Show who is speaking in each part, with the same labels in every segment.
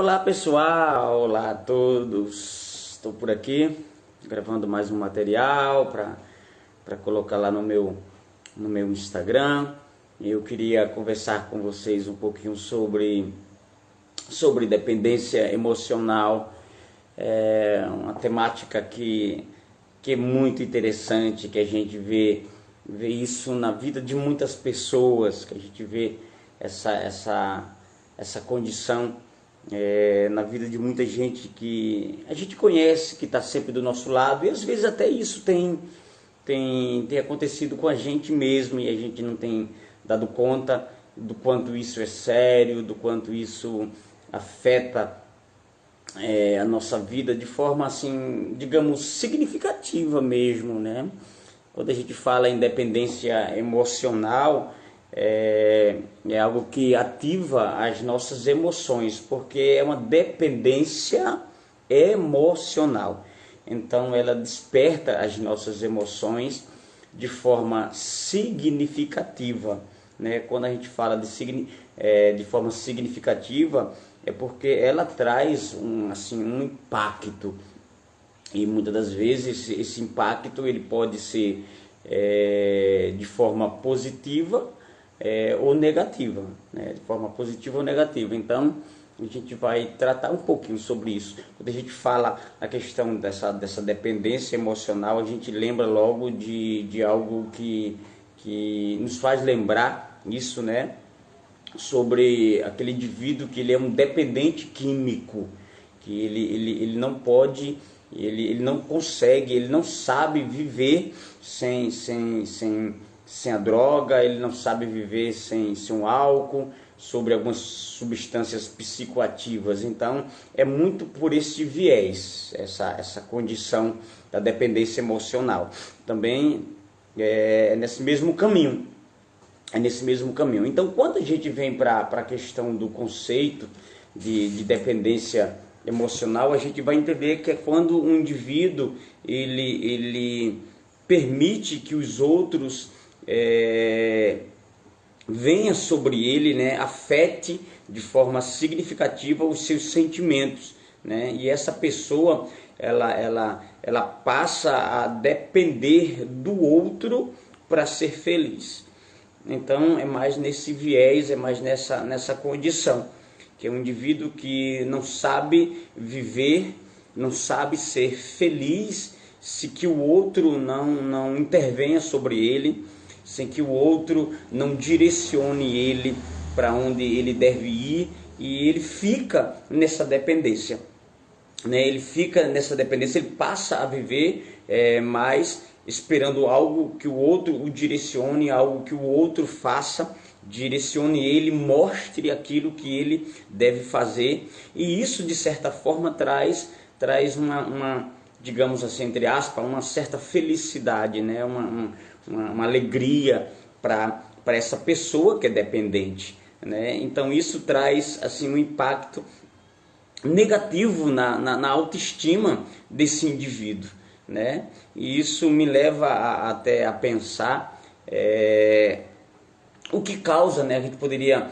Speaker 1: Olá pessoal, olá a todos. Estou por aqui gravando mais um material para colocar lá no meu Instagram. Eu queria conversar com vocês um pouquinho sobre dependência emocional. É uma temática que é muito interessante, que a gente vê isso na vida de muitas pessoas, que a gente vê essa condição na vida de muita gente que a gente conhece, que está sempre do nosso lado, e às vezes até isso tem acontecido com a gente mesmo, e a gente não tem dado conta do quanto isso é sério, do quanto isso afeta a nossa vida de forma assim, digamos, significativa mesmo, né? Quando a gente fala em dependência emocional, é algo que ativa as nossas emoções, porque é uma dependência emocional. Então ela desperta as nossas emoções de forma significativa, né? Quando a gente fala de forma significativa, é porque ela traz um impacto, e muitas das vezes esse impacto ele pode ser de forma positiva ou negativa, né? De forma positiva ou negativa. Então a gente vai tratar um pouquinho sobre isso. Quando a gente fala na questão dessa dependência emocional, a gente lembra logo de algo que nos faz lembrar isso, né? Sobre aquele indivíduo que ele é um dependente químico, que ele não pode, ele não consegue, ele não sabe viver sem a droga, ele não sabe viver sem um álcool, sobre algumas substâncias psicoativas. Então é muito por esse viés, essa condição da dependência emocional. Também é nesse mesmo caminho. Então, quando a gente vem para a questão do conceito de dependência emocional, a gente vai entender que é quando um indivíduo ele permite que os outros venha sobre ele, né, afete de forma significativa os seus sentimentos, né? E essa pessoa ela passa a depender do outro para ser feliz. Então é mais nesse viés, é mais nessa condição, que é um indivíduo que não sabe viver, não sabe ser feliz se que o outro não intervenha sobre ele, sem que o outro não direcione ele para onde ele deve ir, e ele fica nessa dependência, né? Ele fica nessa dependência, ele passa a viver mais esperando algo que o outro o direcione, algo que o outro faça, direcione ele, mostre aquilo que ele deve fazer. E isso de certa forma traz uma digamos assim, entre aspas, uma certa felicidade, né? Uma alegria para essa pessoa que é dependente, né? Então isso traz assim um impacto negativo na autoestima desse indivíduo, né? E isso me leva até a pensar o que causa, né? A gente poderia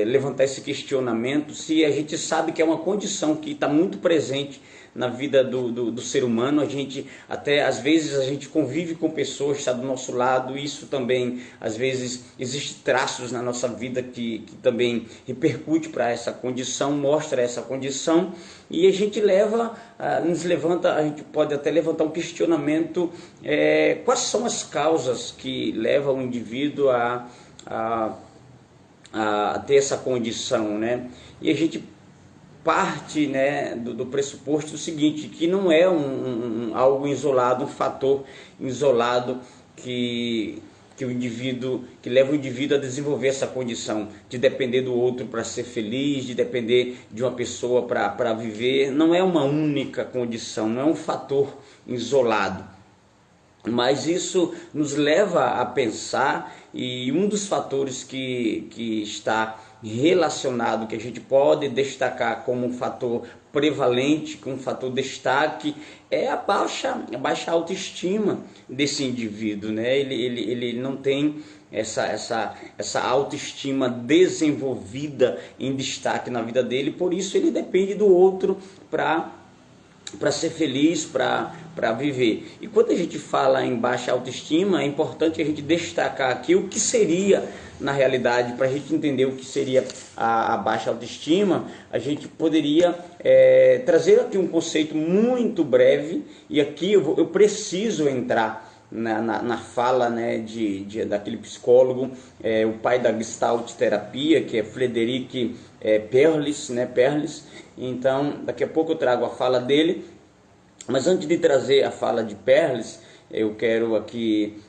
Speaker 1: levantar esse questionamento se a gente sabe que é uma condição que está muito presente na vida do ser humano. A gente até às vezes a gente convive com pessoas que estão do nosso lado, isso também às vezes existe traços na nossa vida que também repercute para essa condição, mostra essa condição, e a gente a gente pode até levantar um questionamento: quais são as causas que levam o indivíduo a ter essa condição, né? E a gente parte, né, do pressuposto do seguinte, que não é algo isolado, um fator isolado que leva o indivíduo a desenvolver essa condição de depender do outro para ser feliz, de depender de uma pessoa para viver. Não é uma única condição, não é um fator isolado. Mas isso nos leva a pensar, e um dos fatores que está relacionado, que a gente pode destacar como um fator prevalente, como um fator destaque, é a baixa autoestima desse indivíduo, né? Ele não tem essa autoestima desenvolvida em destaque na vida dele, por isso ele depende do outro para ser feliz, para viver. E quando a gente fala em baixa autoestima, é importante a gente destacar aqui o que seria, na realidade, para a gente entender o que seria a baixa autoestima. A gente poderia trazer aqui um conceito muito breve, e aqui eu preciso entrar na fala, né, daquele psicólogo, o pai da Gestalt terapia, que é Frederic Perlis, né, Perlis. Então, daqui a pouco eu trago a fala dele, mas antes de trazer a fala de Perlis, eu quero aqui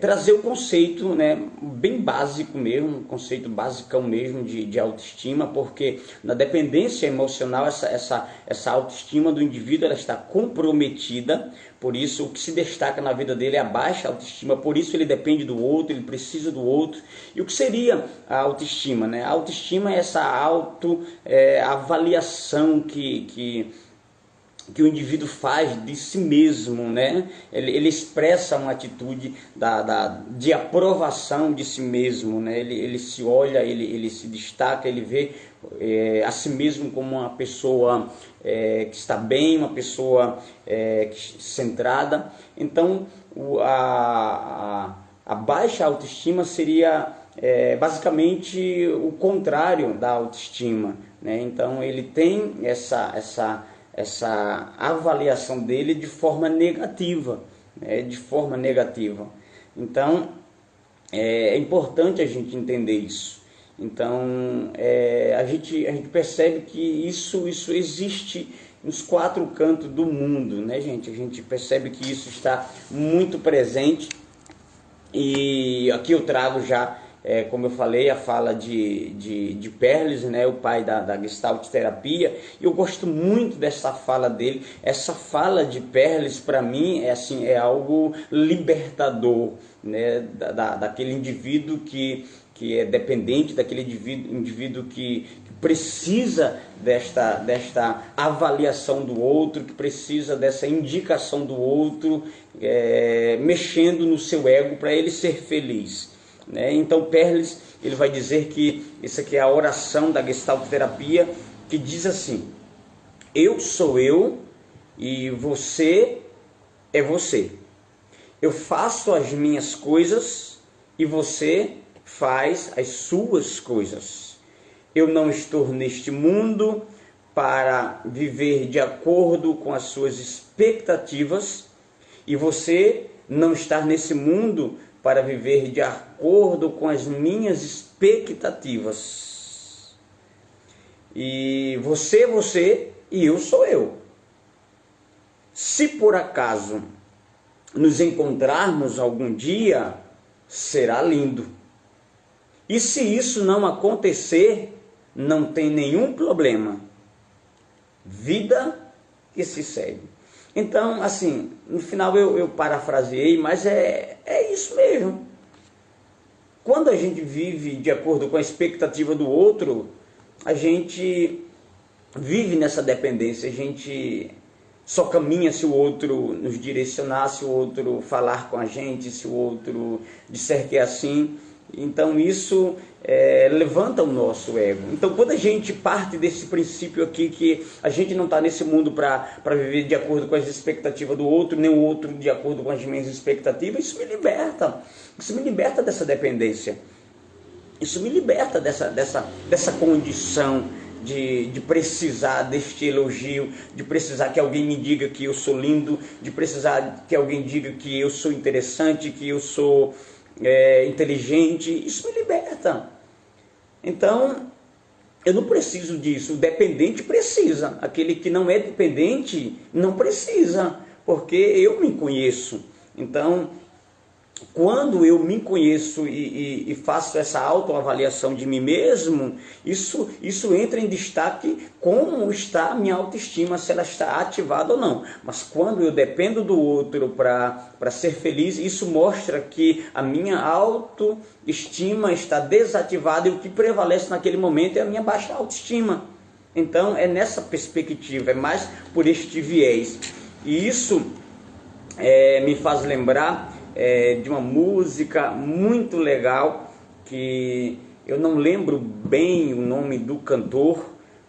Speaker 1: trazer o conceito, né, bem básico mesmo, um conceito basicão mesmo de autoestima, porque na dependência emocional essa autoestima do indivíduo ela está comprometida. Por isso o que se destaca na vida dele é a baixa autoestima, por isso ele depende do outro, ele precisa do outro. E o que seria a autoestima, né? A autoestima é essa avaliação que o indivíduo faz de si mesmo, né? Ele expressa uma atitude de aprovação de si mesmo, né? Ele se olha, ele se destaca, ele vê a si mesmo como uma pessoa que está bem, uma pessoa centrada. Então, a baixa autoestima seria basicamente o contrário da autoestima, né? Então, ele tem essa avaliação dele de forma negativa, né? De forma negativa. Então, é importante a gente entender isso. Então, a gente percebe que isso existe nos quatro cantos do mundo, né, gente? A gente percebe que isso está muito presente, e aqui eu trago já, como eu falei, a fala de Perlis, né, o pai da Gestalt terapia. E eu gosto muito dessa fala dele. Essa fala de Perlis, para mim, é algo libertador, né, daquele indivíduo que é dependente, daquele indivíduo que precisa desta avaliação do outro, que precisa dessa indicação do outro, mexendo no seu ego para ele ser feliz, né? Então Perlis, ele vai dizer que isso aqui é a oração da Gestalt terapia, que diz assim: eu sou eu e você é você. Eu faço as minhas coisas e você faz as suas coisas. Eu não estou neste mundo para viver de acordo com as suas expectativas, e você não está nesse mundo para viver de acordo com as minhas expectativas. E você é você e eu sou eu. Se por acaso nos encontrarmos algum dia, será lindo. E se isso não acontecer, não tem nenhum problema. Vida que se segue. Então, assim, no final eu parafraseei, mas é isso mesmo. Quando a gente vive de acordo com a expectativa do outro, a gente vive nessa dependência, a gente só caminha se o outro nos direcionar, se o outro falar com a gente, se o outro disser que é assim. Então isso levanta o nosso ego. Então quando a gente parte desse princípio aqui, que a gente não está nesse mundo para viver de acordo com as expectativas do outro, nem o outro de acordo com as minhas expectativas, isso me liberta. Isso me liberta dessa dependência. Isso me liberta dessa condição de precisar deste elogio, de precisar que alguém me diga que eu sou lindo, de precisar que alguém diga que eu sou interessante, que eu sou inteligente. Isso me liberta. Então, eu não preciso disso. O dependente precisa. Aquele que não é dependente não precisa, porque eu me conheço. Então, quando eu me conheço e faço essa autoavaliação de mim mesmo, isso entra em destaque como está a minha autoestima, se ela está ativada ou não. Mas quando eu dependo do outro para ser feliz, isso mostra que a minha autoestima está desativada e o que prevalece naquele momento é a minha baixa autoestima. Então é nessa perspectiva, é mais por este viés. E isso me faz lembrar de uma música muito legal, que eu não lembro bem o nome do cantor,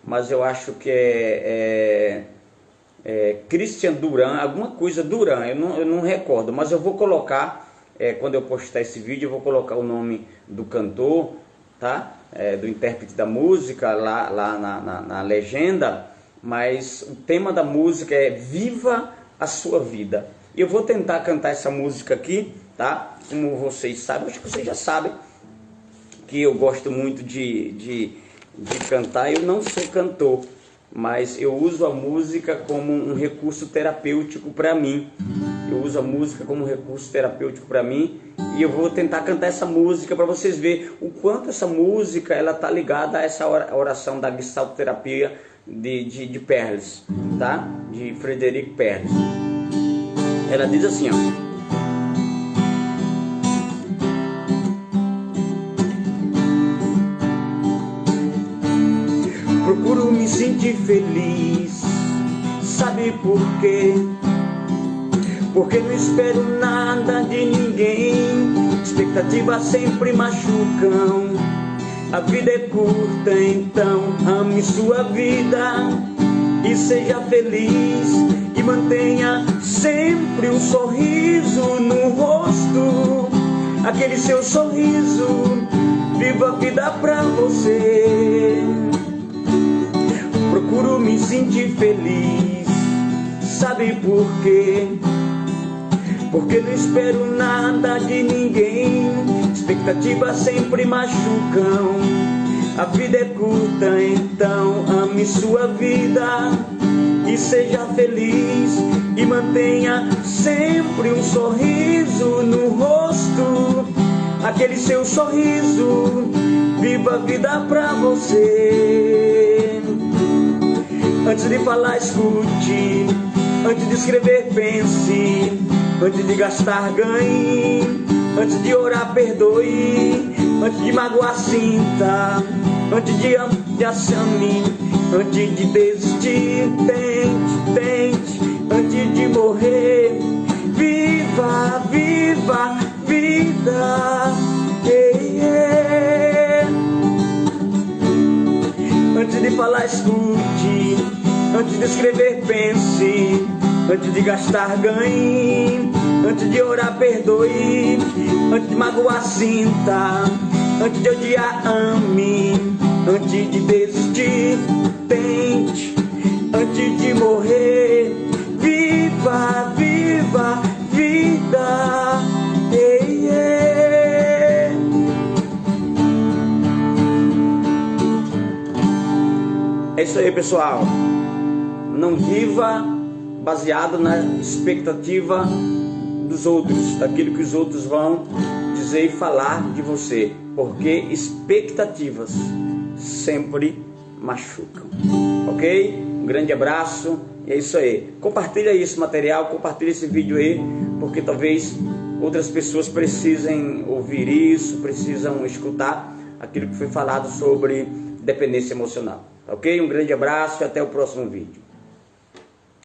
Speaker 1: mas eu acho que é Christian Duran, alguma coisa Duran, eu não recordo, mas eu vou colocar, quando eu postar esse vídeo, eu vou colocar o nome do cantor, tá? Do intérprete da música lá na legenda, mas o tema da música é Viva a Sua Vida. Eu vou tentar cantar essa música aqui, tá? Como vocês sabem, acho que vocês já sabem que eu gosto muito de cantar. Eu não sou cantor, mas eu uso a música como um recurso terapêutico para mim. Eu uso a música como um recurso terapêutico para mim e eu vou tentar cantar essa música para vocês verem o quanto essa música ela tá ligada a essa oração da Gestalt terapia de Perls, tá? De Frederic Perls. Ela diz assim, ó: procuro me sentir feliz, sabe por quê? Porque não espero nada de ninguém, expectativas sempre machucam. A vida é curta, então ame sua vida e seja feliz. E mantenha sempre um sorriso no rosto, aquele seu sorriso, viva a vida pra você. Procuro me sentir feliz, sabe por quê? Porque não espero nada de ninguém, expectativas sempre machucam. A vida é curta, então ame sua vida e seja feliz. E mantenha sempre um sorriso no rosto, aquele seu sorriso, viva a vida pra você. Antes de falar, escute, antes de escrever, pense, antes de gastar, ganhe, antes de orar, perdoe, antes de magoar, sinta, antes de ame, antes de desistir, tente, antes de morrer, viva, viva, vida, Antes de falar, escute, antes de escrever, pense, antes de gastar, ganhe, antes de orar, perdoe, antes de magoar, sinta, antes de odiar, ame, antes de desistir, tente, antes de morrer, viva, viva, vida, É isso aí, pessoal. Não viva baseado na expectativa dos outros, daquilo que os outros vão dizer e falar de você, porque expectativas sempre machucam, ok? Um grande abraço e é isso aí. Compartilha esse material, compartilha esse vídeo aí, porque talvez outras pessoas precisem ouvir isso, precisam escutar aquilo que foi falado sobre dependência emocional, ok? Um grande abraço e até o próximo vídeo.